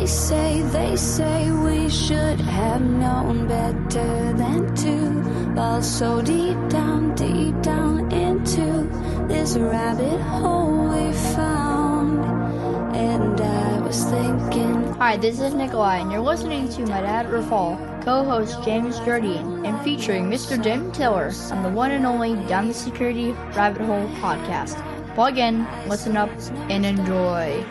They say we should have known better than to fall so deep down into this rabbit hole we found. And I was thinking. Hi, this is Nikolai, and you're listening to my dad, Rafal, co-host James Jardine, and featuring Mr. Jim Tiller on the one and only Down the Security Rabbit Hole podcast. Plug in, listen up, and enjoy.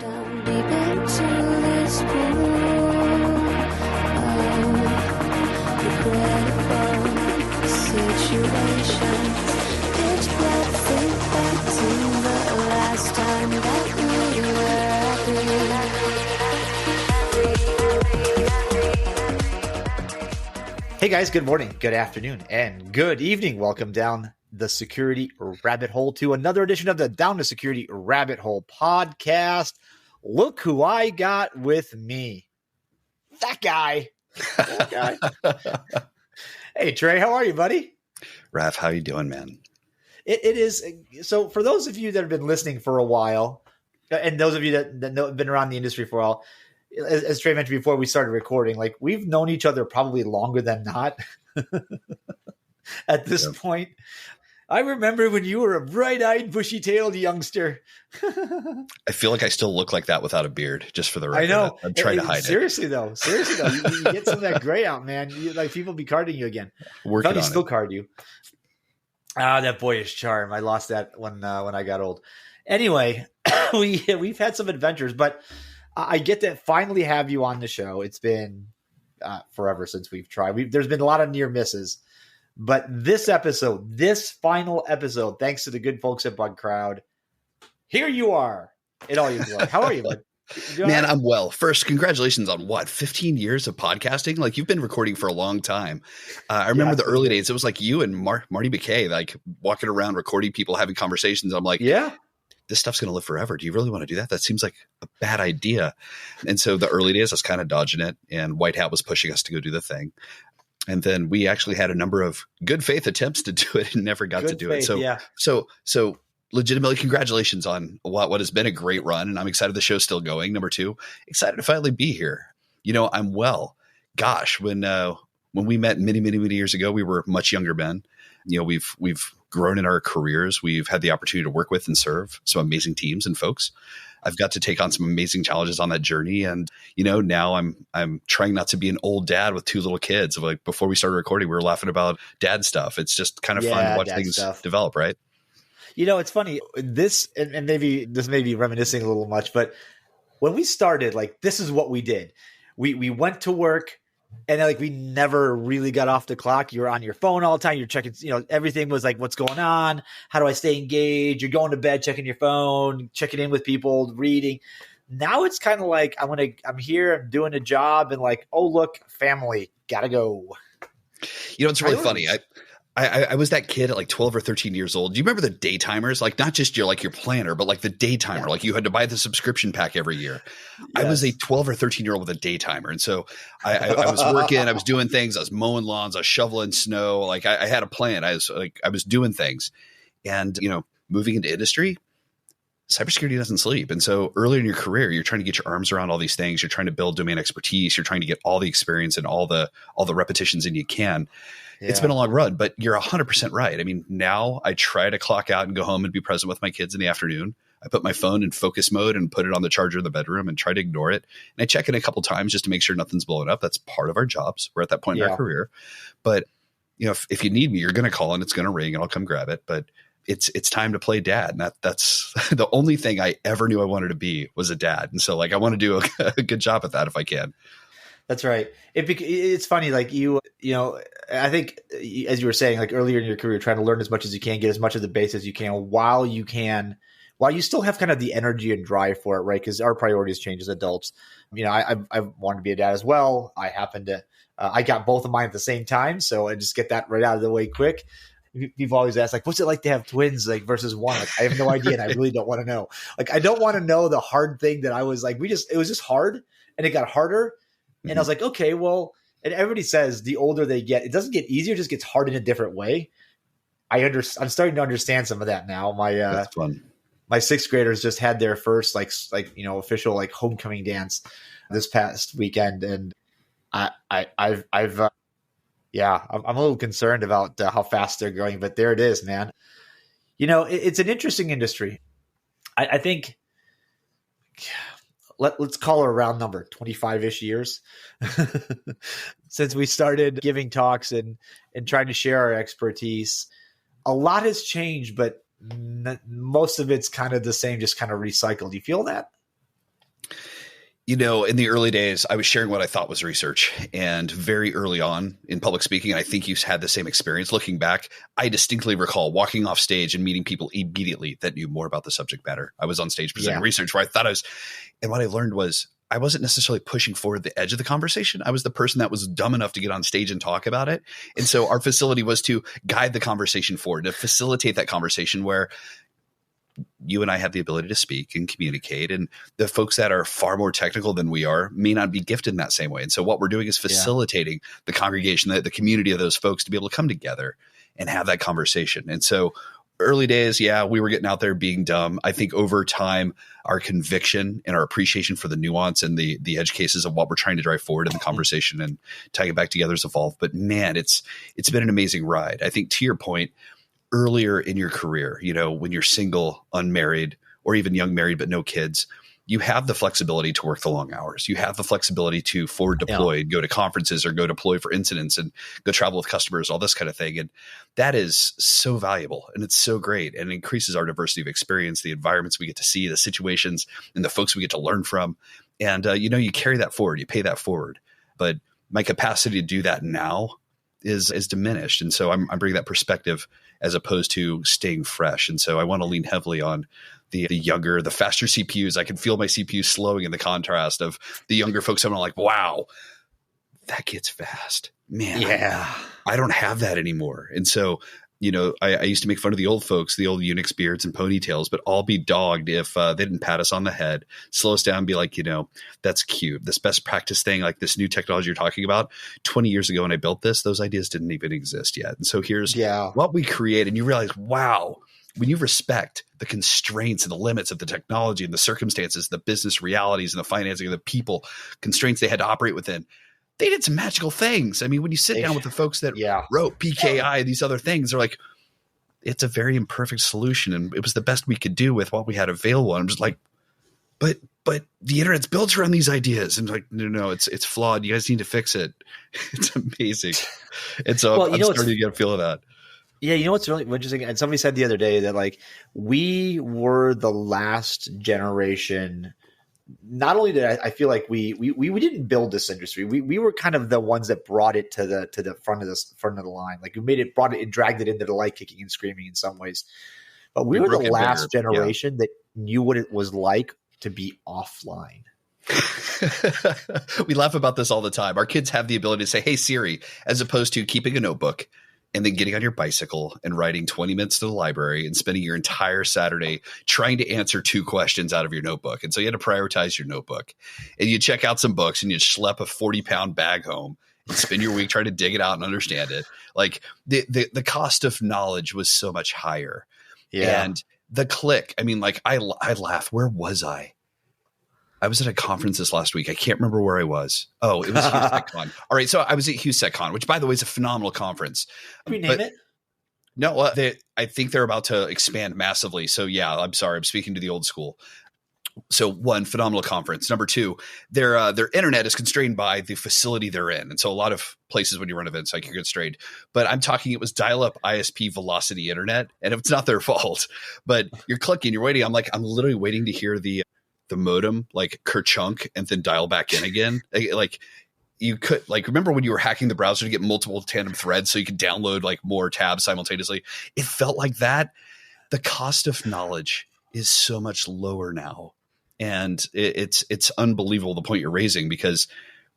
Deep into this pool of regrettable situations. Pitch black, think back to the last time that we were happy. Hey guys, good morning, good afternoon, and good evening. Welcome down the Security Rabbit Hole to another edition of the Down the Security Rabbit Hole podcast. Look who I got with me. That guy. Hey, Trey, how are you, buddy? Raph, how you doing, man? It is. So for those of you that have been listening for a while, and those of you that have been around the industry for a while, as Trey mentioned before we started recording, like we've known each other probably longer than not at this point. I remember when you were a bright-eyed, bushy-tailed youngster. I feel like I still look like that without a beard, just for the record. I know. I'm trying to hide Seriously, though, you get some of that gray out, man. Like people be carding you again. Working on still it. Card you. Ah, that boyish charm. I lost that when I got old. Anyway, we've had some adventures, but I get to finally have you on the show. It's been forever since we've tried. There's been a lot of near misses. But this final episode, thanks to the good folks at Bug Crowd, here you are in all your glory. How are you, bud? Man, I'm well. First, congratulations on 15 years of podcasting? Like you've been recording for a long time. I remember the early days. It was like you and Marty McKay, like walking around, recording people, having conversations. I'm like, yeah, this stuff's going to live forever. Do you really want to do that? That seems like a bad idea. And so the early days, I was kind of dodging it, and White Hat was pushing us to go do the thing. And then we actually had a number of good faith attempts to do it and never got to do it. So legitimately congratulations on what has been a great run. And I'm excited the show's still going. Number two, excited to finally be here. You know, I'm well. Gosh, when we met many years ago, we were much younger men. You know, we've grown in our careers. We've had the opportunity to work with and serve some amazing teams and folks. I've got to take on some amazing challenges on that journey. And, you know, now I'm trying not to be an old dad with two little kids. Like before we started recording, we were laughing about dad stuff. It's just kind of fun to watch things develop, right? You know, it's funny. This, and maybe this may be reminiscing a little much, but when we started, like, this is what we did. We went to work, and like we never really got off the clock. You're on your phone all the time. You're checking, you know, everything was like, what's going on? How do I stay engaged? You're going to bed, checking your phone, checking in with people, reading. Now it's kind of like I'm here, I'm doing a job, and like, oh look, family, gotta go. You know, it's really funny. I was that kid at like 12 or 13 years old. Do you remember the day timers? Like not just your planner, but like the day timer. Yeah. Like you had to buy the subscription pack every year. Yes. I was a 12 or 13-year-old with a day timer. And so I was working, I was doing things. I was mowing lawns, I was shoveling snow. Like I had a plan. I was doing things. And, you know, moving into industry, cybersecurity doesn't sleep. And so early in your career, you're trying to get your arms around all these things. You're trying to build domain expertise. You're trying to get all the experience and all the repetitions in you can. Yeah. It's been a long run, but you're 100% right. I mean, now I try to clock out and go home and be present with my kids in the afternoon. I put my phone in focus mode and put it on the charger in the bedroom and try to ignore it. And I check in a couple times just to make sure nothing's blowing up. That's part of our jobs. We're at that point in our career. But you know, if you need me, you're going to call and it's going to ring and I'll come grab it. But it's time to play dad. And that's the only thing I ever knew I wanted to be was a dad. And so like, I want to do a good job at that if I can. That's right. It's funny, like you know, I think as you were saying, like earlier in your career, trying to learn as much as you can, get as much of the base as you can while you still have kind of the energy and drive for it, right? Because our priorities change as adults. You know, I wanted to be a dad as well. I happened to, I got both of mine at the same time, so I just get that right out of the way quick. People always ask, like, what's it like to have twins, like versus one? Like, I have no idea, and I really don't want to know. Like, I don't want to know the hard thing that I was like. It was just hard, and it got harder. And I was like, okay, well, and everybody says the older they get, it doesn't get easier, it just gets hard in a different way. I'm starting to understand some of that now. That's fun. my sixth graders just had their first official like homecoming dance this past weekend, and I'm a little concerned about how fast they're growing, but there it is, man. It's an interesting industry. I think let's call it a round number, 25-ish years since we started giving talks and trying to share our expertise. A lot has changed, but most of it's kind of the same, just kind of recycled. Do you feel that? In the early days, I was sharing what I thought was research, and very early on in public speaking, I think you've had the same experience. Looking back, I distinctly recall walking off stage and meeting people immediately that knew more about the subject matter. I was on stage presenting research where I thought I was, and what I learned was I wasn't necessarily pushing forward the edge of the conversation. I was the person that was dumb enough to get on stage and talk about it. And so our facility was to guide the conversation forward, to facilitate that conversation where you and I have the ability to speak and communicate, and the folks that are far more technical than we are may not be gifted in that same way. And so what we're doing is facilitating the congregation, the community of those folks to be able to come together and have that conversation. And so early days, we were getting out there being dumb. I think over time, our conviction and our appreciation for the nuance and the edge cases of what we're trying to drive forward in the conversation and tying it back together has evolved. But man, it's been an amazing ride. I think to your point, earlier in your career, when you're single, unmarried, or even young married but no kids, you have the flexibility to work the long hours. You have the flexibility to forward deploy, go to conferences or go deploy for incidents and go travel with customers, all this kind of thing. And that is so valuable and it's so great and increases our diversity of experience, the environments we get to see, the situations and the folks we get to learn from. And, you carry that forward, you pay that forward. But my capacity to do that now is diminished. And so I'm bringing that perspective as opposed to staying fresh. And so I want to lean heavily on the younger, the faster CPUs. I can feel my CPU slowing in the contrast of the younger folks. I'm like, wow, that gets fast, man. Yeah. I don't have that anymore. And so, I used to make fun of the old folks, the old Unix beards and ponytails, but I'll be dogged if they didn't pat us on the head, slow us down, and be like, that's cute. This best practice thing, like this new technology you're talking about, 20 years ago when I built this, those ideas didn't even exist yet. And so here's what we create. And you realize, wow, when you respect the constraints and the limits of the technology and the circumstances, the business realities and the financing of the people constraints they had to operate within, they did some magical things. I mean, when you sit down with the folks that wrote PKI and these other things, they're like, it's a very imperfect solution. And it was the best we could do with what we had available. And I'm just like, but the internet's built around these ideas. And like, no, it's flawed. You guys need to fix it. It's amazing. And so I'm starting to get a feel of that. Yeah, what's really interesting? And somebody said the other day that like we were the last generation. Not only did I feel like we didn't build this industry, we were kind of the ones that brought it to the front of the line. Like we brought it and dragged it into the light, kicking and screaming in some ways. But we were the last generation that knew what it was like to be offline. We laugh about this all the time. Our kids have the ability to say, "Hey Siri," as opposed to keeping a notebook and then getting on your bicycle and riding 20 minutes to the library and spending your entire Saturday trying to answer 2 questions out of your notebook. And so you had to prioritize your notebook and you check out some books and you schlep a 40-pound bag home and spend your week trying to dig it out and understand it. Like the cost of knowledge was so much higher. Yeah. And the click, I mean, like I laugh. Where was I? I was at a conference this last week. I can't remember where I was. Oh, it was HughesTechCon. All right. So I was at HughesTechCon, which by the way is a phenomenal conference. Can we name it? No, I think they're about to expand massively. So yeah, I'm sorry. I'm speaking to the old school. So 1, phenomenal conference. Number 2, their internet is constrained by the facility they're in. And so a lot of places when you run events, like you're constrained, but I'm talking, it was dial-up ISP velocity internet. And it's not their fault, but you're clicking, you're waiting. I'm literally waiting to hear the modem like kerchunk and then dial back in again. Like you could remember when you were hacking the browser to get multiple tandem threads so you could download like more tabs simultaneously. It felt like that. The cost of knowledge is so much lower now. And it's unbelievable the point you're raising because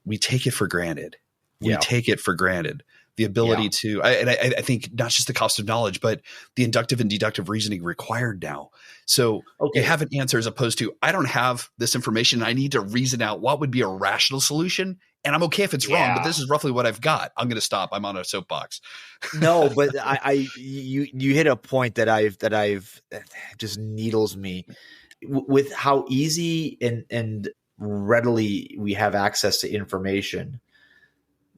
we take it for granted. We take it for granted. the ability to, I think not just the cost of knowledge, but the inductive and deductive reasoning required now. So you have an answer as opposed to, I don't have this information. I need to reason out what would be a rational solution. And I'm okay if it's wrong, but this is roughly what I've got. I'm going to stop. I'm on a soapbox. No, but you hit a point that I've just needles me with how easy and readily we have access to information.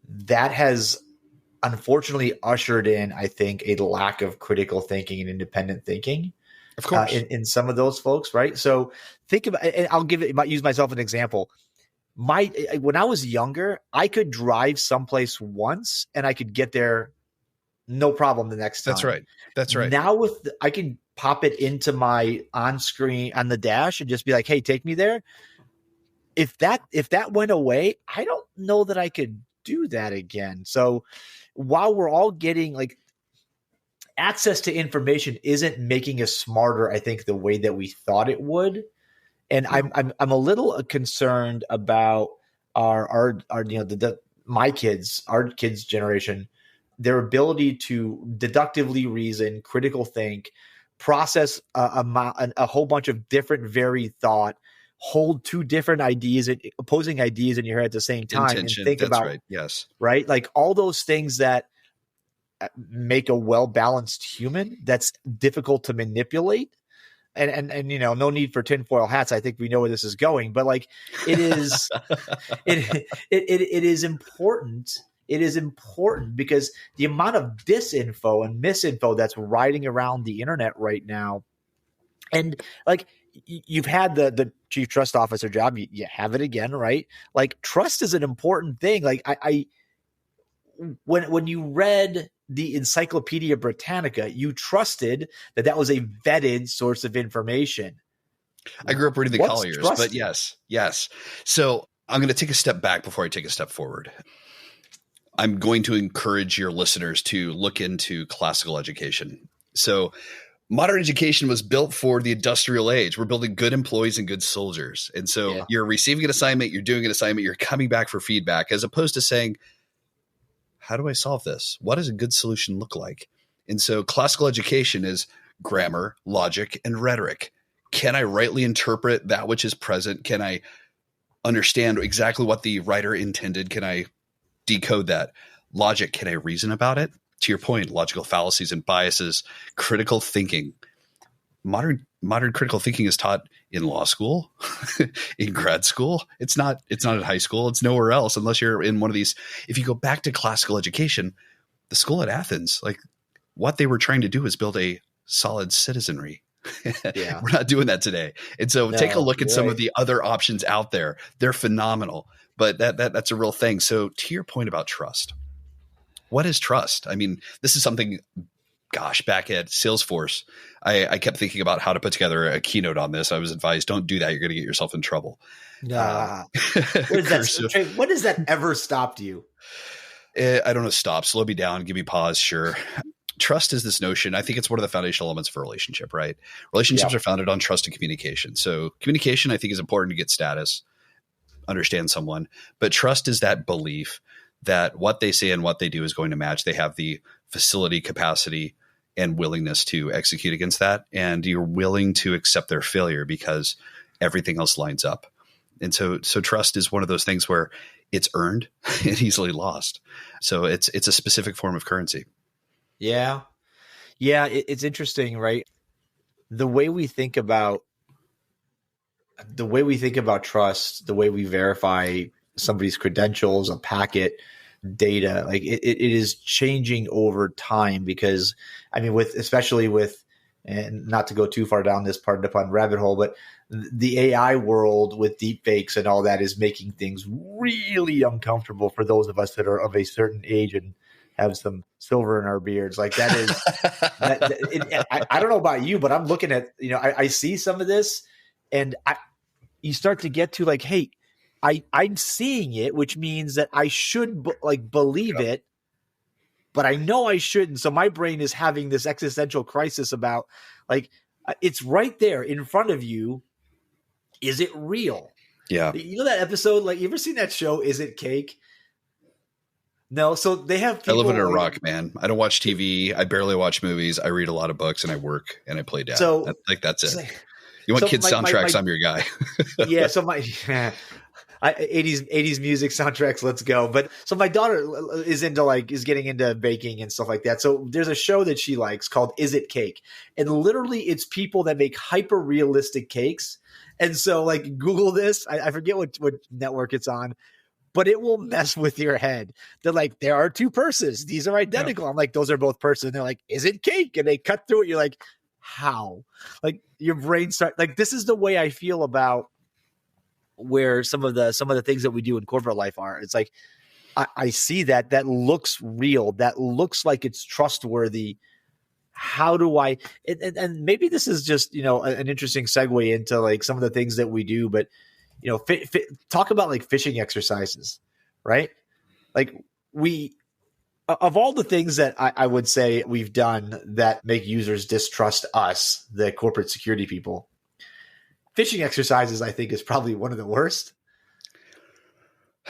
That has unfortunately ushered in, I think, a lack of critical thinking and independent thinking. Of course, in some of those folks, right? So think about, and I'll use myself an example. When I was younger, I could drive someplace once and I could get there no problem the next time. That's right. Now I can pop it into my on screen on the dash and just be like, hey, take me there. If that went away, I don't know that I could do that again. So while we're all getting like access to information isn't making us smarter, I think the way that we thought it would. And I'm a little concerned about our our kids generation, their ability to deductively reason, critical think, process a whole bunch of different varied thought, hold two different ideas, opposing ideas in your head at the same time, and think about right, like all those things that make a well-balanced human that's difficult to manipulate. And no need for tinfoil hats. I think we know where this is going, but like it is, it is important. It is important because the amount of disinfo and misinfo that's riding around the internet right now, and like you've had the chief trust officer job, you have it again, right? Like trust is an important thing. Like when you read the Encyclopedia Britannica, you trusted that was a vetted source of information. I grew up reading the Colliers, but yes. So I'm going to take a step back before I take a step forward. I'm going to encourage your listeners to look into classical education. So modern education was built for the industrial age. We're building good employees and good soldiers. And so you're receiving an assignment, you're doing an assignment, you're coming back for feedback, as opposed to saying, how do I solve this? What does a good solution look like? And so classical education is grammar, logic, and rhetoric. Can I rightly interpret that which is present? Can I understand exactly what the writer intended? Can I decode that? Logic, can I reason about it? To your point, logical fallacies and biases, critical thinking. Modern critical thinking is taught in law school, in grad school. It's not at high school. It's nowhere else unless you're in one of these. If you go back to classical education, the school at Athens, like what they were trying to do was build a solid citizenry. We're not doing that today. And so take a look at some of the other options out there. They're phenomenal, but that's a real thing. So to your point about trust, what is trust? I mean, this is something, back at Salesforce, I kept thinking about how to put together a keynote on this. I was advised, don't do that. You're going to get yourself in trouble. When has that ever stopped you? I don't know. Stop, slow me down, give me pause. Sure. Trust is this notion. I think it's one of the foundational elements of a relationship, right? Relationships are founded on trust and communication. So communication, I think, is important to get status, understand someone, but trust is that belief that what they say and what they do is going to match. They have the facility, capacity, and willingness to execute against that. And you're willing to accept their failure because everything else lines up. And so trust is one of those things where it's earned and easily lost. So it's a specific form of currency. Yeah. It's interesting, right? The way we think about trust, the way we verify somebody's credentials, a packet, data, like it is changing over time because I mean, especially with, and not to go too far down this part of the pun rabbit hole, but the AI world with deepfakes and all that is making things really uncomfortable for those of us that are of a certain age and have some silver in our beards. Like that is, I don't know about you, but I'm looking at, I see some of this and you start to get to like, hey, I'm seeing it, which means that I should believe it, but I know I shouldn't. So my brain is having this existential crisis about like, it's right there in front of you. Is it real? Yeah. You know that episode, like you ever seen that show, Is It Cake? No, so they have I people. live under a rock, man. I don't watch TV. I barely watch movies. I read a lot of books and I work and I play dad. So That's it. You want kids soundtracks? I'm your guy. Yeah. So 80s music soundtracks. Let's go. But so my daughter is getting into baking and stuff like that. So there's a show that she likes called Is It Cake? And literally it's people that make hyper realistic cakes. And so like Google this, I forget what network it's on, but it will mess with your head. They're like, there are two purses. These are identical. Yeah. I'm like, those are both purses. And they're like, is it cake? And they cut through it. You're like, how? Like your brain this is the way I feel about where some of the things that we do in corporate life are. It's like, I see that looks real. That looks like it's trustworthy. How do I, and maybe this is just, an interesting segue into like some of the things that we do, but talk about like phishing exercises, right? Like of all the things that I would say we've done that make users distrust us, the corporate security people, phishing exercises, I think, is probably one of the worst.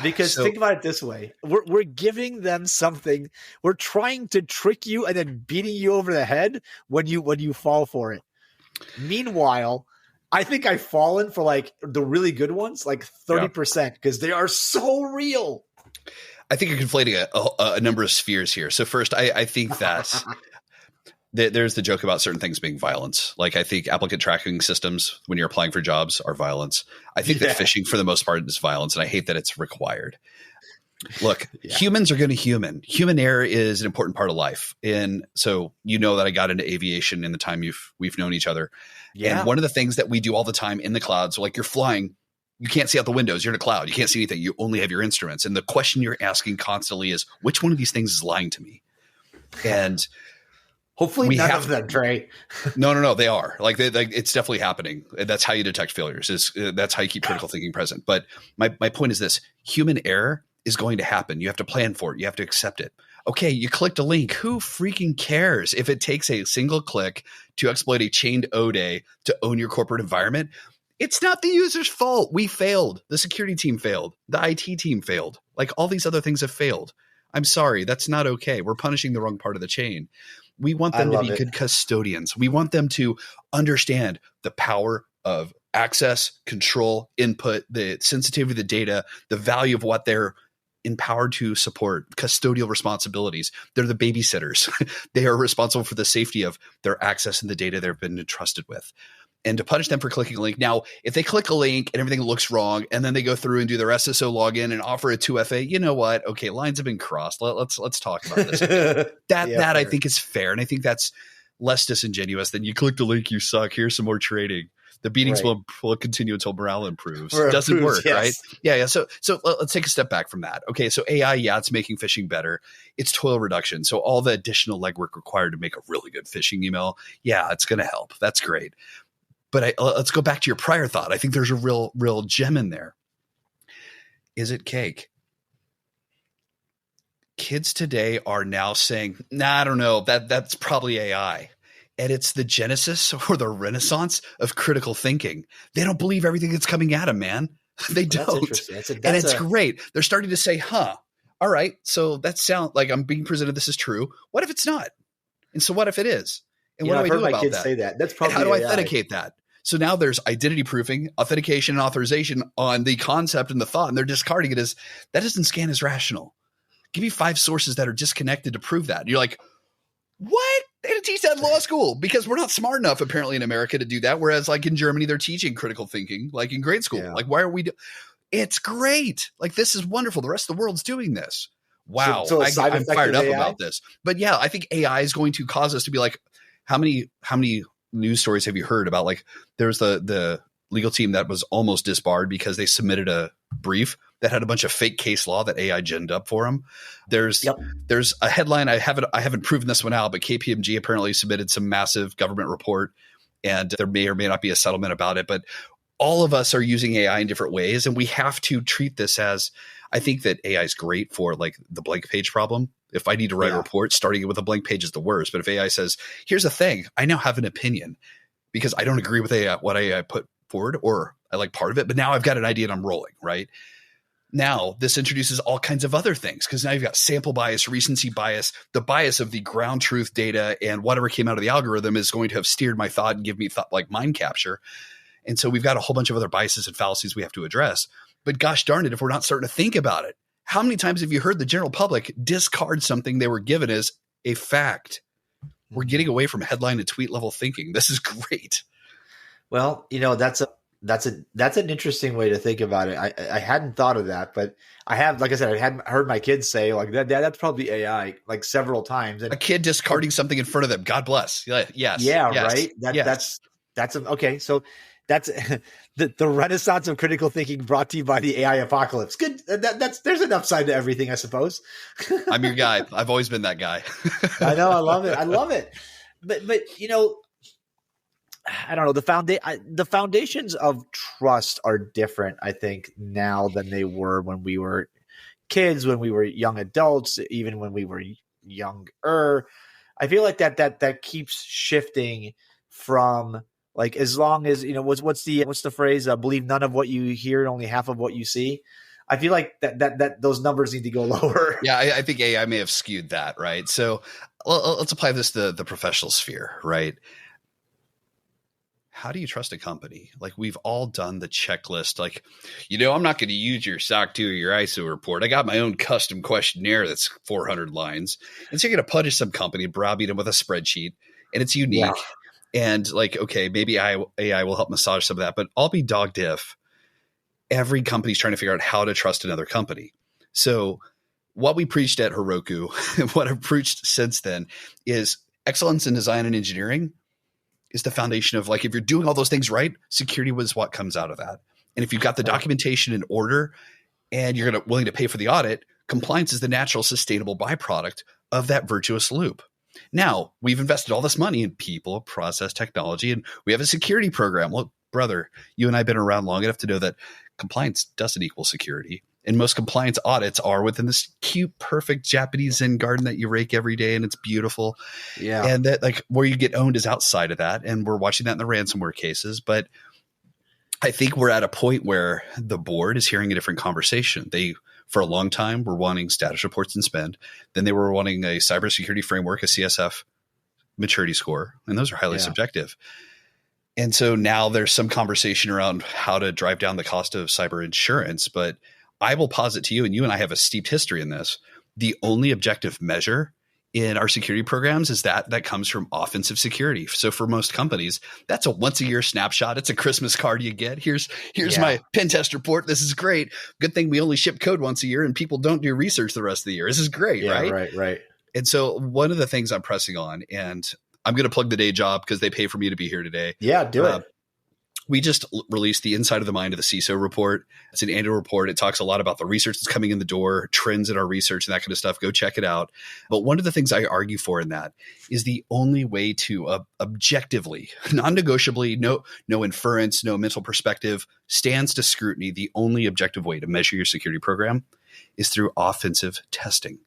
Because think about it this way. We're giving them something. We're trying to trick you and then beating you over the head when you fall for it. Meanwhile, I think I've fallen for like the really good ones, like 30%, because they are so real. I think you're conflating a number of spheres here. So first, I think that there's the joke about certain things being violence. Like I think applicant tracking systems when you're applying for jobs are violence. I think that phishing for the most part is violence, and I hate that it's required. Look, humans are going to human. Human error is an important part of life. And so that I got into aviation in the time we've known each other. Yeah. And one of the things that we do all the time in the cloud, so like you're flying, you can't see out the windows. You're in a cloud. You can't see anything. You only have your instruments. And the question you're asking constantly is, which one of these things is lying to me? And hopefully none of them, Trey. No. They are like it's definitely happening. That's how you detect failures. That's how you keep critical thinking present. But my point is this: human error is going to happen. You have to plan for it. You have to accept it. Okay, you clicked a link. Who freaking cares if it takes a single click to exploit a chained ODay to own your corporate environment? It's not the user's fault. We failed. The security team failed. The IT team failed. Like all these other things have failed. I'm sorry. That's not okay. We're punishing the wrong part of the chain. We want them to be good custodians. We want them to understand the power of access, control, input, the sensitivity of the data, the value of what they're empowered to support, custodial responsibilities. They're the babysitters. They are responsible for the safety of their access and the data they've been entrusted with. And to punish them for clicking a link. Now, if they click a link and everything looks wrong, and then they go through and do their SSO login and offer a 2FA, you know what? Okay, lines have been crossed. Let's talk about this. That I think is fair. And I think that's less disingenuous than you clicked a link, you suck. Here's some more trading. The beatings will continue until morale improves. It doesn't work, right? Yeah. So let's take a step back from that. Okay, so AI, it's making phishing better. It's toil reduction. So all the additional legwork required to make a really good phishing email, it's going to help. That's great. But let's go back to your prior thought. I think there's a real gem in there. Is it cake? Kids today are now saying, I don't know, that's probably AI. And it's the genesis or the renaissance of critical thinking. They don't believe everything that's coming at them, man. They don't. And it's great. They're starting to say, all right, so that sounds like I'm being presented this is true. What if it's not? And so what if it is? And what do I do about that? Say that. That's probably and how do I authenticate that? So now there's identity proofing, authentication, and authorization on the concept and the thought, and they're discarding it as that doesn't scan as rational. Give me 5 sources that are disconnected to prove that. And you're like, what? They didn't teach that in law school because we're not smart enough apparently in America to do that. Whereas like in Germany, they're teaching critical thinking like in grade school. Yeah. Like, why are we it's great. Like, this is wonderful. The rest of the world's doing this. Wow. So I'm fired up about this. But yeah, I think AI is going to cause us to be like, how many news stories have you heard about? Like there's the legal team that was almost disbarred because they submitted a brief that had a bunch of fake case law that AI ginned up for them. There's a headline. I haven't proven this one out, but KPMG apparently submitted some massive government report, and there may or may not be a settlement about it. But all of us are using AI in different ways, and we have to treat this as. I think that AI is great for like the blank page problem. If I need to write a report, starting it with a blank page is the worst. But if AI says, "Here's the thing," I now have an opinion because I don't agree with AI, what AI put forward, or I like part of it, but now I've got an idea and I'm rolling, right? Now, this introduces all kinds of other things because now you've got sample bias, recency bias, the bias of the ground truth data, and whatever came out of the algorithm is going to have steered my thought and give me thought like mind capture. And so we've got a whole bunch of other biases and fallacies we have to address. But gosh darn it, if we're not starting to think about it, how many times have you heard the general public discard something they were given as a fact? We're getting away from headline and tweet level thinking. This is great. Well, that's an interesting way to think about it. I hadn't thought of that, but I have, like I said, I hadn't heard my kids say like that's probably AI like several times. And a kid discarding something in front of them. God bless. Yes. Yeah. Yes, right. yes. Okay. So that's the renaissance of critical thinking brought to you by the AI apocalypse. Good. There's an upside to everything, I suppose. I'm your guy. I've always been that guy. I know. I love it. But I don't know. The foundations of trust are different, I think, now than they were when we were kids, when we were young adults, even when we were younger. I feel like that keeps shifting from like, as long as, what's the phrase? Believe none of what you hear and only half of what you see. I feel like that those numbers need to go lower. Yeah, I think AI may have skewed that, right? So let's apply this to the professional sphere, right? How do you trust a company? Like, we've all done the checklist. Like, I'm not going to use your SOC 2 or your ISO report. I got my own custom questionnaire that's 400 lines. And so you're going to punish some company, browbeat them with a spreadsheet, and it's unique. Yeah. And like, okay, maybe AI will help massage some of that, but I'll be dogged if every company's trying to figure out how to trust another company. So what we preached at Heroku, and what I've preached since then, is excellence in design and engineering is the foundation of, like, if you're doing all those things right, security was what comes out of that. And if you've got the documentation in order and you're willing to pay for the audit, compliance is the natural, sustainable byproduct of that virtuous loop. Now, we've invested all this money in people, process, technology, and we have a security program. Look, brother, you and I have been around long enough to know that compliance doesn't equal security. And most compliance audits are within this cute, perfect Japanese Zen garden that you rake every day, and it's beautiful. Yeah. And that, like, where you get owned is outside of that. And we're watching that in the ransomware cases. But I think we're at a point where the board is hearing a different conversation. They, for a long time, were wanting status reports and spend. Then they were wanting a cybersecurity framework, a CSF maturity score. And those are highly subjective. And so now there's some conversation around how to drive down the cost of cyber insurance. But I will posit to you, and you and I have a steeped history in this, the only objective measure in our security programs is that comes from offensive security. So for most companies, that's a once a year snapshot. It's a Christmas card you get. Here's my pen test report. This is great. Good thing we only ship code once a year and people don't do research the rest of the year. This is great, right? Right. And so one of the things I'm pressing on, and I'm going to plug the day job because they pay for me to be here today. Yeah, do it. We just released the Inside of the Mind of the CISO report. It's an annual report. It talks a lot about the research that's coming in the door, trends in our research, and that kind of stuff. Go check it out. But one of the things I argue for in that is the only way to objectively, non-negotiably, no inference, no mental perspective, stands to scrutiny. The only objective way to measure your security program is through offensive testing.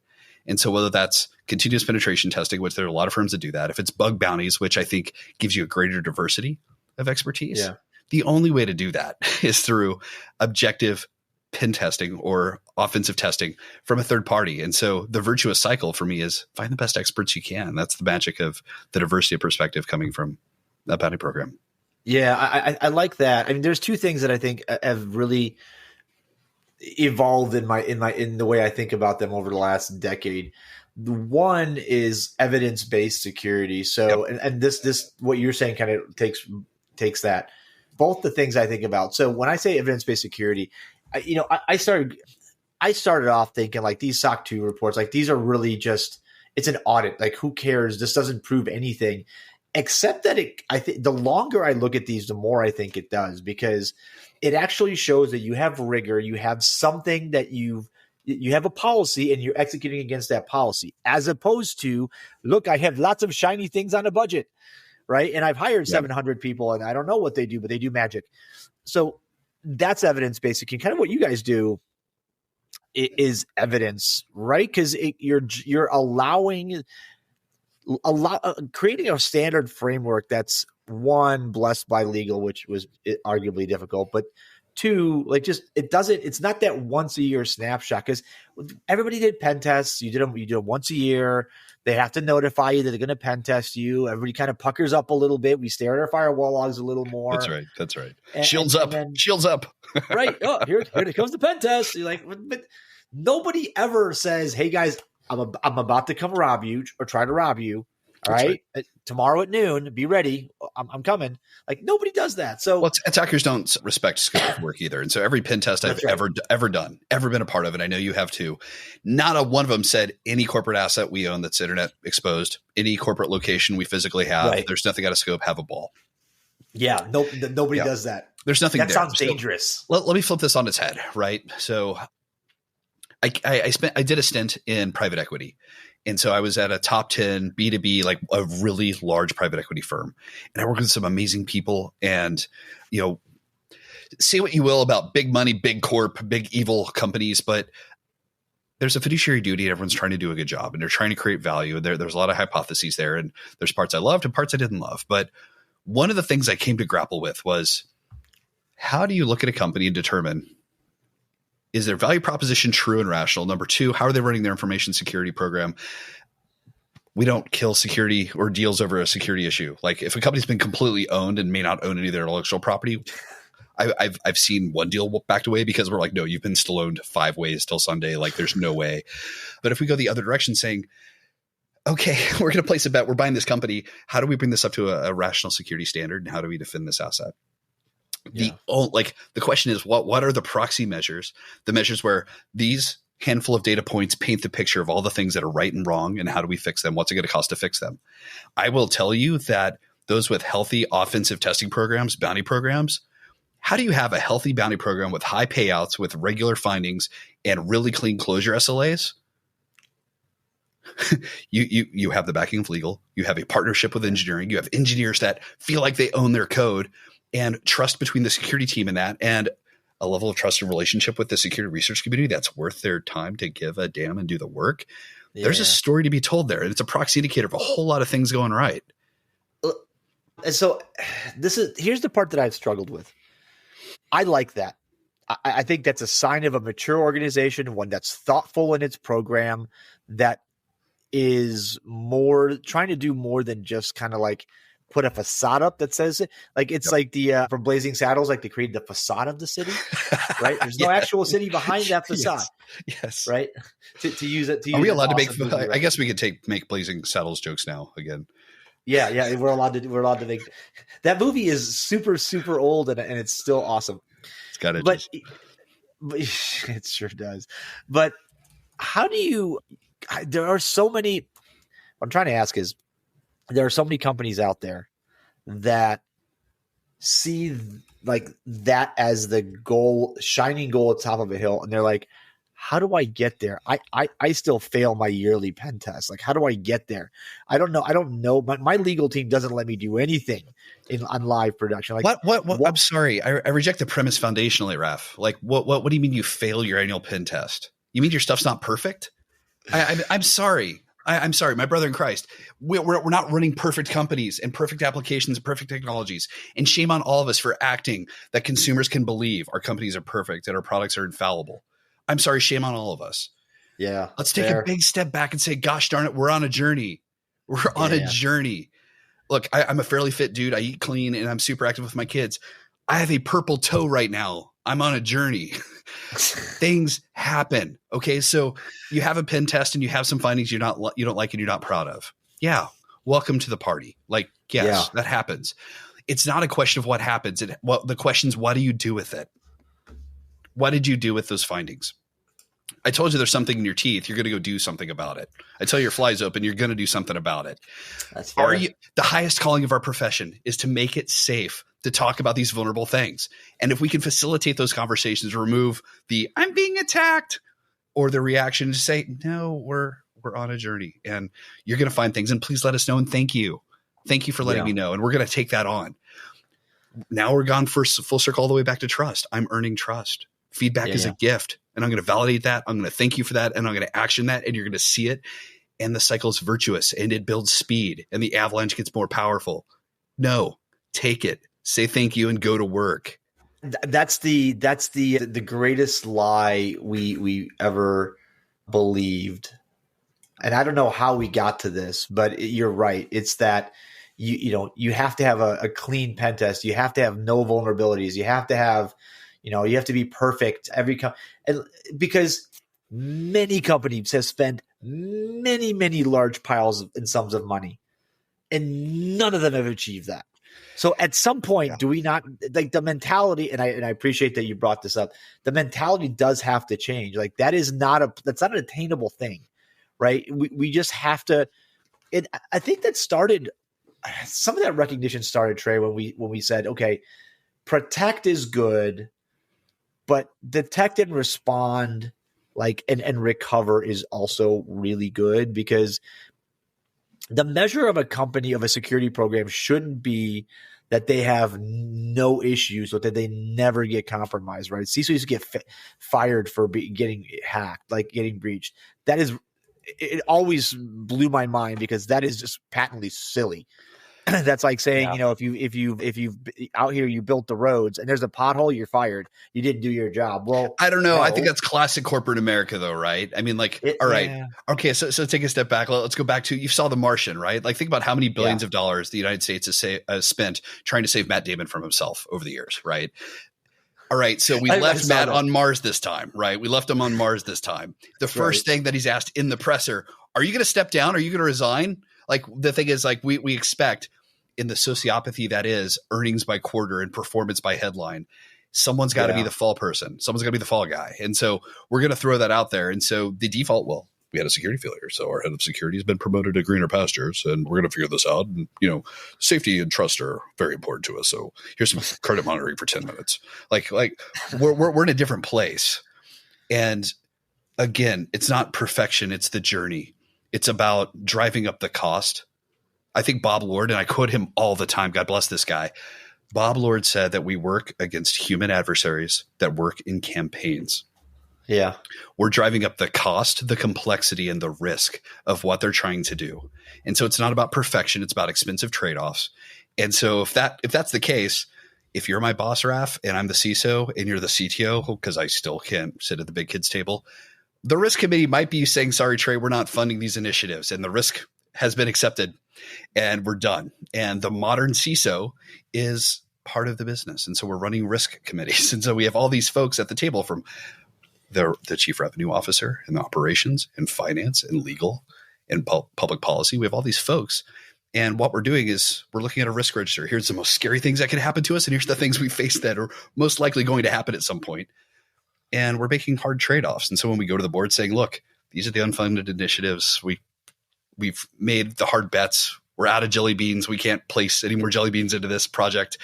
And so whether that's continuous penetration testing, which there are a lot of firms that do that, if it's bug bounties, which I think gives you a greater diversity of expertise, the only way to do that is through objective pen testing or offensive testing from a third party. And so the virtuous cycle for me is find the best experts you can. That's the magic of the diversity of perspective coming from that bounty program. Yeah, I like that. I mean, there's two things that I think have really evolved in the way I think about them over the last decade. One is evidence-based security. So, and this what you're saying kind of takes that. Both the things I think about. So when I say evidence-based security, I started off thinking like these SOC 2 reports, like these are really just, it's an audit. Like, who cares? This doesn't prove anything, except that I think the longer I look at these, the more I think it does, because it actually shows that you have rigor. You have something that you have a policy and you're executing against that policy, as opposed to, look, I have lots of shiny things on a budget. Right. And I've hired 700 people and I don't know what they do, but they do magic. So that's evidence-based. And kind of what you guys do is evidence, right? Because you're allowing creating a standard framework that's one, blessed by legal, which was arguably difficult, but two, like just it's not that once a year snapshot, because everybody did pen tests. You did them once a year. They have to notify you that they're going to pen test you. Everybody kind of puckers up a little bit. We stare at our firewall logs a little more. That's right. Shields up. Right. Oh, here comes the pen test. You're like, but nobody ever says, "Hey guys, I'm about to come rob you or try to rob you. All right. Tomorrow at noon, be ready. I'm coming." Like nobody does that. So attackers don't respect scope of work either. And so every pen test I've ever done, ever been a part of, and I know you have too, not a one of them said any corporate asset we own that's internet exposed, any corporate location we physically have, there's nothing out of scope, have a ball. Yeah. Nobody does that. There's nothing that there. Sounds dangerous. So let me flip this on its head. Right. So I did a stint in private equity. And so I was at a top 10 B2B, like a really large private equity firm. And I worked with some amazing people. And, say what you will about big money, big corp, big evil companies, but there's a fiduciary duty and everyone's trying to do a good job and they're trying to create value. And there's a lot of hypotheses there. And there's parts I loved and parts I didn't love. But one of the things I came to grapple with was, how do you look at a company and determine, is their value proposition true and rational? Number two, how are they running their information security program? We don't kill security or deals over a security issue. Like if a company's been completely owned and may not own any of their intellectual property, I've seen one deal backed away because we're like, no, you've been still owned 5 ways till Sunday. Like there's no way. But if we go the other direction saying, okay, we're going to place a bet, we're buying this company. How do we bring this up to a rational security standard? And how do we defend this asset? The question is, what are the proxy measures, the measures where these handful of data points paint the picture of all the things that are right and wrong, and how do we fix them? What's it going to cost to fix them? I will tell you that those with healthy offensive testing programs, bounty programs, how do you have a healthy bounty program with high payouts, with regular findings, and really clean closure SLAs? You have the backing of legal. You have a partnership with engineering. You have engineers that feel like they own their code. And trust between the security team and that, and a level of trust and relationship with the security research community that's worth their time to give a damn and do the work. Yeah. There's a story to be told there, and it's a proxy indicator of a whole lot of things going right. And so here's the part that I've struggled with. I like that. I think that's a sign of a mature organization, one that's thoughtful in its program, that is trying to do more than just kind of like put a facade up that says it. Like it's like the from Blazing Saddles, like they created the facade of the city, right? There's no actual city behind that facade. Yes. Right. To use it. Are we allowed to make? I guess we could make Blazing Saddles jokes now again. Yeah. We're allowed to make that movie is super, super old and it's still awesome. It's got it. But it sure does. But how do you? There are so many. What I'm trying to ask is, there are so many companies out there that see like that as the goal, shining goal at the top of a hill. And they're like, how do I get there? I still fail my yearly pen test. Like, how do I get there? I don't know. My legal team doesn't let me do anything on live production. Like what? I'm sorry. I reject the premise foundationally, Raf. Like what do you mean you fail your annual pen test? You mean your stuff's not perfect? I'm sorry. I'm sorry, my brother in Christ. We're not running perfect companies and perfect applications and perfect technologies. And shame on all of us for acting that consumers can believe our companies are perfect and our products are infallible. I'm sorry, shame on all of us. Yeah. Let's take a big step back and say, gosh darn it, we're on a journey. We're on a journey. Look, I'm a fairly fit dude. I eat clean and I'm super active with my kids. I have a purple toe right now. I'm on a journey. Things happen. Okay. So you have a pen test and you have some findings you don't like and you're not proud of. Yeah. Welcome to the party. Like, yes, that happens. It's not a question of what happens. The question is, what do you do with it? What did you do with those findings? I told you there's something in your teeth. You're going to go do something about it. I tell you your fly's open. You're going to do something about it. That's fair. The highest calling of our profession is to make it safe to talk about these vulnerable things. And if we can facilitate those conversations, remove the I'm being attacked or the reaction to say, no, we're on a journey and you're going to find things, and please let us know. And thank you. Thank you for letting me know. And we're going to take that on. Now we're gone full circle all the way back to trust. I'm earning trust. Feedback is a gift, and I'm going to validate that. I'm going to thank you for that. And I'm going to action that, and you're going to see it. And the cycle is virtuous and it builds speed and the avalanche gets more powerful. No, take it, say thank you, and go to work. That's the greatest lie we ever believed. And I don't know how we got to this, but you're right. It's that you have to have a clean pen test. You have to have no vulnerabilities. You have to have, you have to be perfect and because many companies have spent many large piles and sums of money, and none of them have achieved that. So at some point, do we not, like, the mentality, and I appreciate that you brought this up, the mentality does have to change. Like, that's not an attainable thing, right? We just have to, and I think that started, some of that recognition started, Trey, when we said, okay, protect is good, but detect and respond, like, and recover is also really good, because the measure of a company, of a security program, shouldn't be that they have no issues or that they never get compromised, right? CISOs get fired for getting hacked, like getting breached. It always blew my mind, because that is just patently silly. That's like saying, if you out here, you built the roads and there's a pothole, you're fired. You didn't do your job. Well, I don't know. No. I think that's classic corporate America, though, right? I mean, all right. Yeah. Okay. So take a step back. Let's go back to, you saw The Martian, right? Like, think about how many billions of dollars the United States has spent trying to save Matt Damon from himself over the years, right? All right. So we left Matt on Mars this time, right? We left him on Mars this time. The first thing that he's asked in the presser, are you going to step down? Are you going to resign? Like, the thing is, like, we expect, in the sociopathy that is earnings by quarter and performance by headline, someone's got to be the fall person. Someone's got to be the fall guy. And so we're going to throw that out there. And so the default, well, we had a security failure, so our head of security has been promoted to greener pastures, and we're going to figure this out. And, safety and trust are very important to us. So here's some credit monitoring for 10 minutes. Like we're in a different place. And again, it's not perfection. It's the journey. It's about driving up the cost. I think Bob Lord, and I quote him all the time, God bless this guy, Bob Lord said that we work against human adversaries that work in campaigns. Yeah. We're driving up the cost, the complexity, and the risk of what they're trying to do. And so it's not about perfection. It's about expensive trade-offs. And so if that's the case, if you're my boss, Raf, and I'm the CISO and you're the CTO, because I still can't sit at the big kids table, the risk committee might be saying, sorry, Trey, we're not funding these initiatives. And the risk has been accepted and we're done. And the modern CISO is part of the business. And so we're running risk committees. And so we have all these folks at the table, from the chief revenue officer and the operations and finance and legal and public policy. We have all these folks. And what we're doing is we're looking at a risk register. Here's the most scary things that could happen to us. And here's the things we face that are most likely going to happen at some point. And we're making hard trade-offs. And so when we go to the board saying, look, these are the unfunded initiatives, we've made the hard bets. We're out of jelly beans. We can't place any more jelly beans into this project.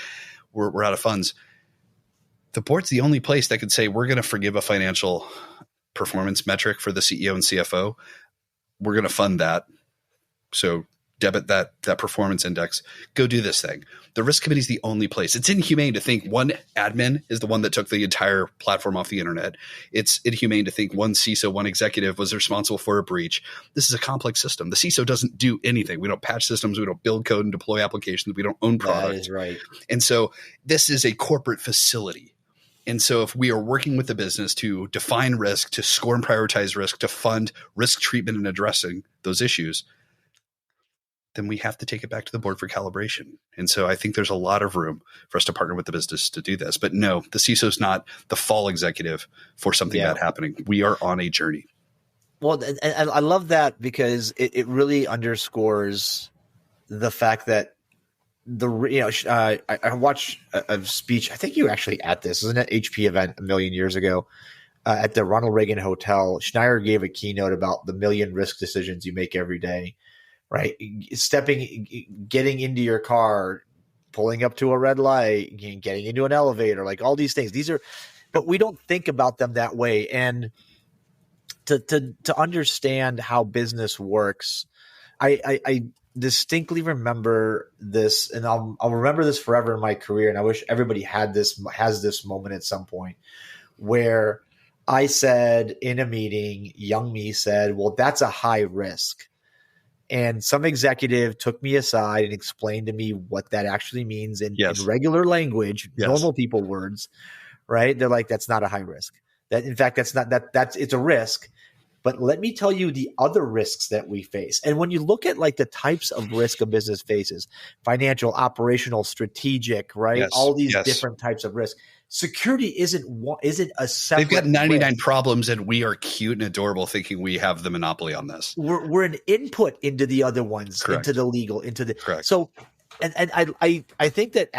We're out of funds. The board's the only place that could say, we're going to forgive a financial performance metric for the CEO and CFO. We're going to fund that. So debit that performance index. Go do this thing. The risk committee is the only place. It's inhumane to think one admin is the one that took the entire platform off the internet. It's inhumane to think one CISO, one executive was responsible for a breach. This is a complex system. The CISO doesn't do anything. We don't patch systems. We don't build code and deploy applications. We don't own products. That is right. And so this is a corporate facility. And so if we are working with the business to define risk, to score and prioritize risk, to fund risk treatment and addressing those issues, then we have to take it back to the board for calibration. And so I think there's a lot of room for us to partner with the business to do this. But no, the CISO is not the fall executive for something bad happening. We are on a journey. Well, and I love that, because it really underscores the fact that I watched a speech. I think you were actually at this. It was an HP event a million years ago at the Ronald Reagan Hotel. Schneier gave a keynote about the million risk decisions you make every day. Right. Getting into your car, pulling up to a red light, getting into an elevator, like all these things. But we don't think about them that way. And to understand how business works, I distinctly remember this, and I'll remember this forever in my career. And I wish everybody has this moment at some point, where I said in a meeting, young me said, well, that's a high risk. And some executive took me aside and explained to me what that actually means in regular language, normal people words, right? They're like, that's not a high risk. That in fact, it's a risk. But let me tell you the other risks that we face. And when you look at like the types of risk a business faces, financial, operational, strategic, right? Yes, all these different types of risk. Security isn't a separate. They've got 99 risk. Problems, and we are cute and adorable, thinking we have the monopoly on this. We're an input into the other ones, Correct. into the legal, into the Correct. So, and I think that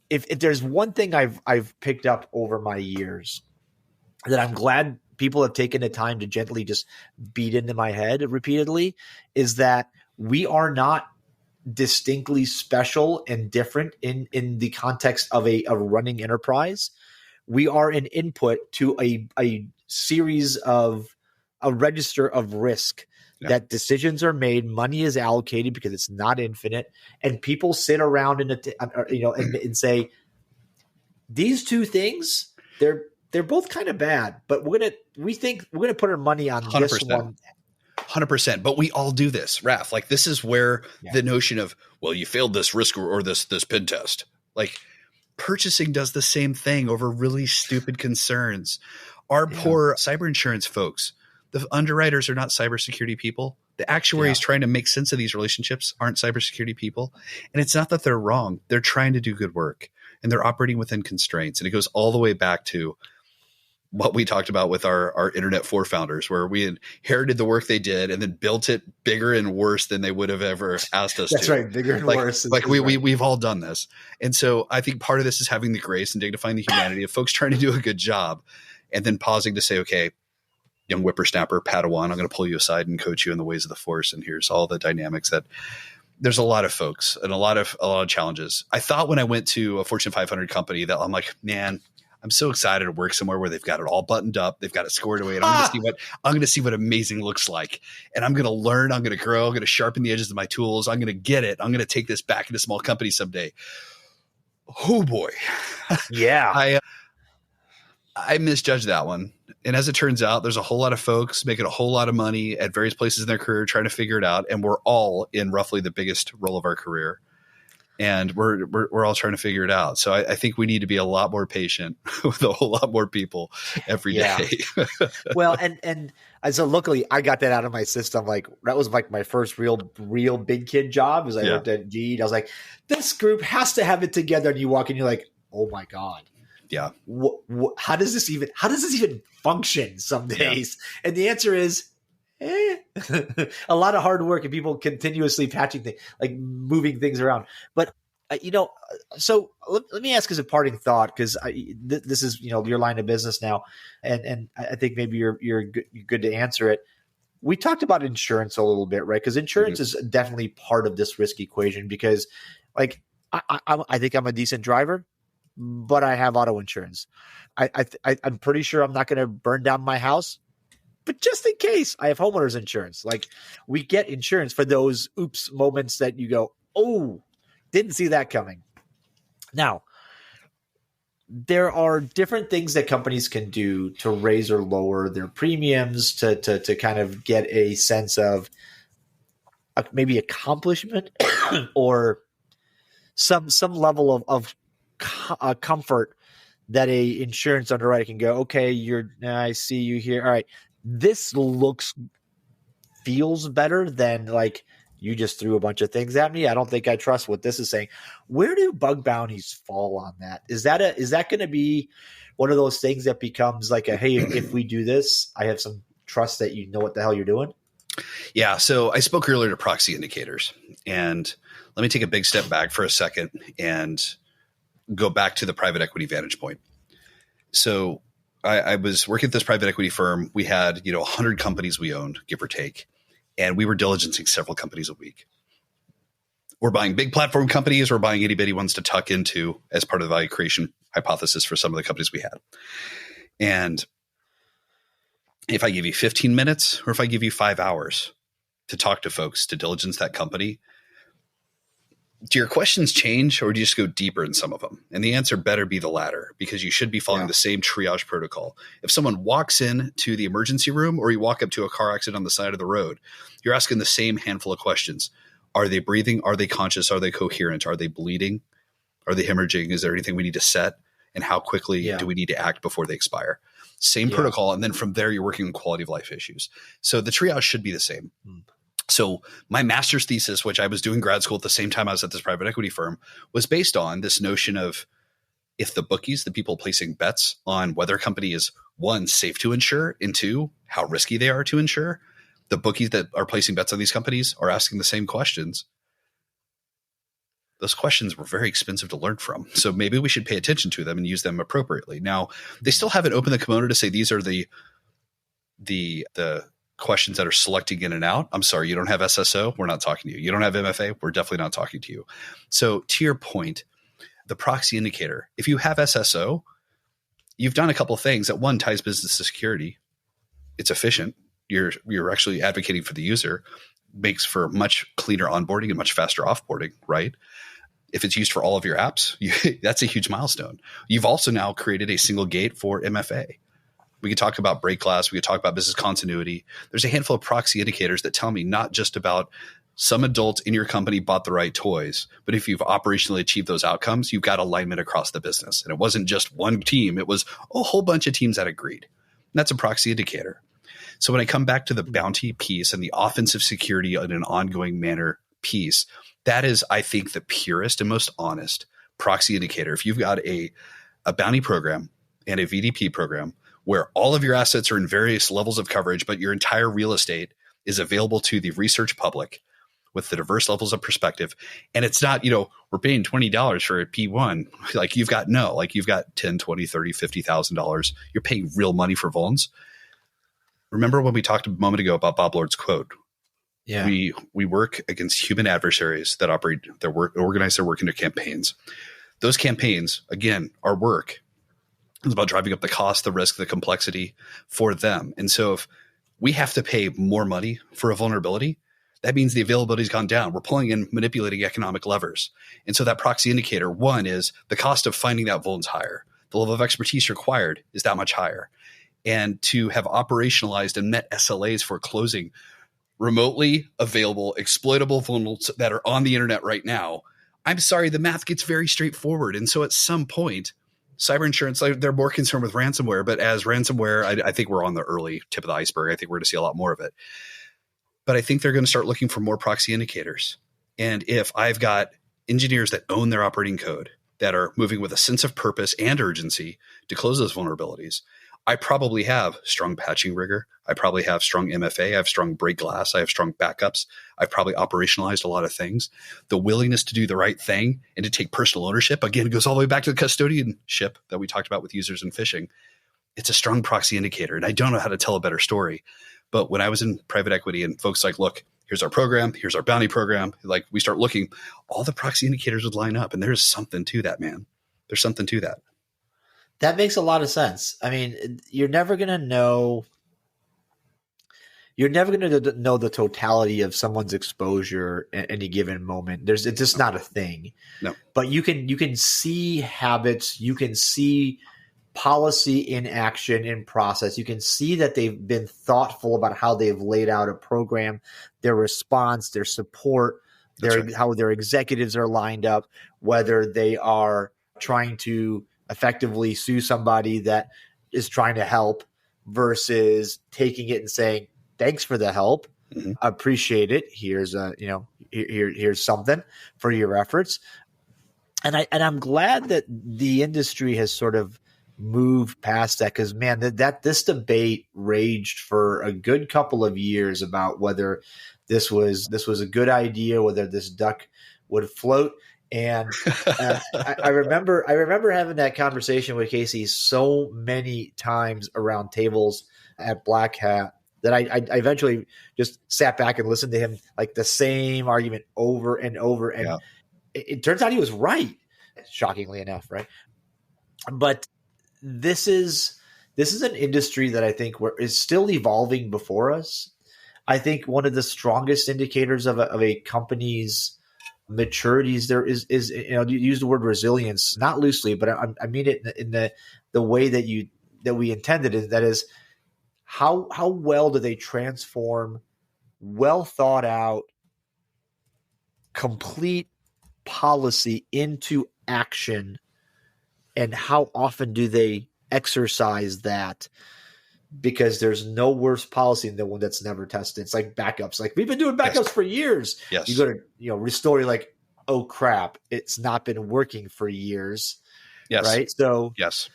if there's one thing I've picked up over my years that I'm glad people have taken the time to gently just beat into my head repeatedly, is that we are not distinctly special and different in the context of a running enterprise. We are an input to a series of a register of risk that decisions are made, money is allocated because it's not infinite, and people sit around and say these two things, they're both kind of bad, but we think we're gonna put our money on 100%. This one. 100%. But we all do this, Raph. Like, this is where the notion of, well, you failed this risk or this pen test. Like, purchasing does the same thing over really stupid concerns. Our poor cyber insurance folks, the underwriters are not cybersecurity people. The actuaries trying to make sense of these relationships aren't cybersecurity people. And it's not that they're wrong. They're trying to do good work, and they're operating within constraints. And it goes all the way back to what we talked about with our Internet 4 founders, where we inherited the work they did and then built it bigger and worse than they would have ever asked us to. That's right. Bigger and worse. Like we've all done this. And so I think part of this is having the grace and dignifying the humanity of folks trying to do a good job, and then pausing to say, okay, young whippersnapper, Padawan, I'm going to pull you aside and coach you in the ways of the Force. And here's all the dynamics that there's a lot of folks and a lot of challenges. I thought when I went to a Fortune 500 company that I'm like, man, I'm so excited to work somewhere where they've got it all buttoned up. They've got it squared away. And I'm going to see what amazing looks like. And I'm going to learn. I'm going to grow. I'm going to sharpen the edges of my tools. I'm going to get it. I'm going to take this back into small company someday. Oh boy. Yeah. I misjudged that one. And as it turns out, there's a whole lot of folks making a whole lot of money at various places in their career, trying to figure it out. And we're all in roughly the biggest role of our career. And we're all trying to figure it out. So I think we need to be a lot more patient with a whole lot more people every day. Well, and so luckily I got that out of my system. Like, that was like my first real big kid job, as I worked at GE. I was like, this group has to have it together. And you walk in, you're like, oh my God. Yeah. How does this even function some days? Yeah. And the answer is, a lot of hard work and people continuously patching things, like moving things around. But so let me ask as a parting thought, because this is your line of business now, and I think maybe you're good to answer it. We talked about insurance a little bit, right? Because insurance is definitely part of this risk equation. Because, like, I think I'm a decent driver, but I have auto insurance. I'm pretty sure I'm not going to burn down my house. But just in case, I have homeowners insurance. Like, we get insurance for those oops moments that you go, oh, didn't see that coming. Now, there are different things that companies can do to raise or lower their premiums to kind of get a sense of maybe accomplishment or some level of comfort that a insurance underwriter can go, okay, I see you here. All right. This feels better than, like, you just threw a bunch of things at me. I don't think I trust what this is saying. Where do bug bounties fall on that? Is that going to be one of those things that becomes like a, hey, if we do this, I have some trust that you know what the hell you're doing? Yeah. So I spoke earlier to proxy indicators, and let me take a big step back for a second and go back to the private equity vantage point. So I was working at this private equity firm. We had, 100 companies we owned, give or take, and we were diligencing several companies a week. We're buying big platform companies. We're buying itty bitty ones to tuck into as part of the value creation hypothesis for some of the companies we had. And if I give you 15 minutes or if I give you 5 hours to talk to folks, to diligence that company, Do your questions change, or do you just go deeper in some of them? And the answer better be the latter, because you should be following the same triage protocol. If someone walks in to the emergency room, or you walk up to a car accident on the side of the road, you're asking the same handful of questions. Are they breathing? Are they conscious? Are they coherent? Are they bleeding? Are they hemorrhaging? Is there anything we need to set? And how quickly do we need to act before they expire? Same protocol. And then from there, you're working on quality of life issues. So the triage should be the same. So my master's thesis, which I was doing grad school at the same time I was at this private equity firm, was based on this notion of, if the bookies, the people placing bets on whether a company is, one, safe to insure, and two, how risky they are to insure, the bookies that are placing bets on these companies are asking the same questions. Those questions were very expensive to learn from. So maybe we should pay attention to them and use them appropriately. Now, they still haven't opened the kimono to say these are the questions that are selecting in and out. I'm sorry, you don't have SSO, we're not talking to you. You don't have MFA, we're definitely not talking to you. So to your point, the proxy indicator, if you have SSO, you've done a couple of things. That one, ties business to security. It's efficient. You're actually advocating for the user, makes for much cleaner onboarding and much faster offboarding, right? If it's used for all of your apps, that's a huge milestone. You've also now created a single gate for MFA. We could talk about break glass. We could talk about business continuity. There's a handful of proxy indicators that tell me not just about some adult in your company bought the right toys, but if you've operationally achieved those outcomes, you've got alignment across the business. And it wasn't just one team. It was a whole bunch of teams that agreed. And that's a proxy indicator. So when I come back to the bounty piece and the offensive security in an ongoing manner piece, that is, I think, the purest and most honest proxy indicator. If you've got a bounty program and a VDP program where all of your assets are in various levels of coverage, but your entire real estate is available to the research public with the diverse levels of perspective. And it's not, we're paying $20 for a P1. Like you've got $10, $20, $30, $50,000. You're paying real money for vulns. Remember when we talked a moment ago about Bob Lord's quote? Yeah. We work against human adversaries that organize their work into campaigns. Those campaigns, again, our work is about driving up the cost, the risk, the complexity for them. And so if we have to pay more money for a vulnerability, that means the availability has gone down. We're pulling in manipulating economic levers. And so that proxy indicator, one, is the cost of finding that vuln's higher. The level of expertise required is that much higher. And to have operationalized and met SLAs for closing remotely available, exploitable vulnerabilities that are on the internet right now, I'm sorry, the math gets very straightforward. And so at some point, cyber insurance, they're more concerned with ransomware, but as ransomware, I think we're on the early tip of the iceberg. I think we're going to see a lot more of it. But I think they're going to start looking for more proxy indicators. And if I've got engineers that own their operating code, that are moving with a sense of purpose and urgency to close those vulnerabilities, I probably have strong patching rigor. I probably have strong MFA. I have strong break glass. I have strong backups. I've probably operationalized a lot of things. The willingness to do the right thing and to take personal ownership, again, it goes all the way back to the custodianship that we talked about with users and phishing. It's a strong proxy indicator. And I don't know how to tell a better story. But when I was in private equity and folks like, look, here's our program, here's our bounty program, like we start looking, all the proxy indicators would line up. And there's something to that, man. There's something to that. That makes a lot of sense. I mean, you're never going to know the totality of someone's exposure at any given moment. It's just not a thing. No. But you can see habits, you can see policy in action, in process. You can see that they've been thoughtful about how they've laid out a program, their response, their support, how their executives are lined up, whether they are trying to effectively sue somebody that is trying to help versus taking it and saying, thanks for the help. Mm-hmm. Appreciate it. Here's here's something for your efforts. And I'm glad that the industry has sort of moved past that, because man, that this debate raged for a good couple of years about whether this was a good idea, whether this duck would float. And I remember having that conversation with Casey so many times around tables at Black Hat that I eventually just sat back and listened to him, like the same argument over and over. And it turns out he was right, shockingly enough, right? But this is an industry that I think is still evolving before us. I think one of the strongest indicators of a company's maturities there is you use the word resilience, not loosely, but I mean it in the way that we intended it. That is, how well do they transform well thought out, complete policy into action, and how often do they exercise that? Because there's no worse policy than the one that's never tested. It's like backups. Like, we've been doing backups for years. Yes. You go to restore, you're like, oh crap, it's not been working for years. Yes. Right. So yes.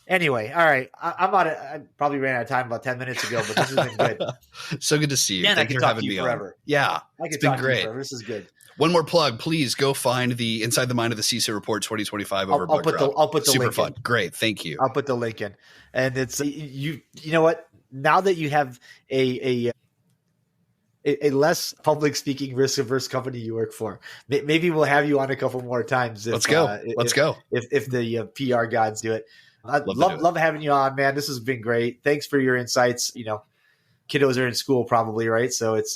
Anyway, all right. I probably ran out of time about 10 minutes ago, but this has been good. So good to see you. Man, Thank you for having me forever. on. Yeah, it's been great. This is good. One more plug, please go find the Inside the Mind of the CISO Report 2025 over I'll put the Super link fun. in. Great. Thank you. I'll put the link in. And it's you know what? Now that you have a less public speaking risk averse company you work for, maybe we'll have you on a couple more times. Let's go. If the PR gods do it. I love having you on, man. This has been great. Thanks for your insights. Kiddos are in school probably, right? So it's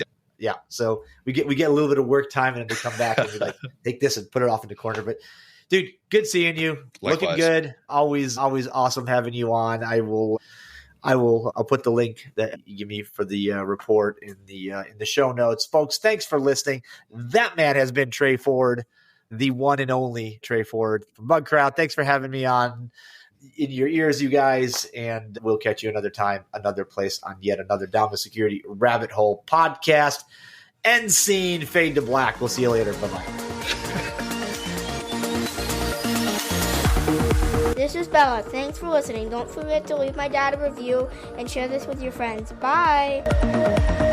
so we get a little bit of work time and then they come back and we like take this and put it off in the corner. But dude, good seeing you. Likewise. Looking good. Always awesome having you on. I'll put the link that you give me for the report in the show notes. Folks, thanks for listening. That man has been Trey Ford, the one and only Trey Ford from Bug Crowd. Thanks for having me on in your ears, you guys, and we'll catch you another time, another place on yet another Down the Security Rabbit Hole podcast. End scene, fade to black. We'll see you later. Bye-bye. This is Bella. Thanks for listening. Don't forget to leave my dad a review and share this with your friends. Bye.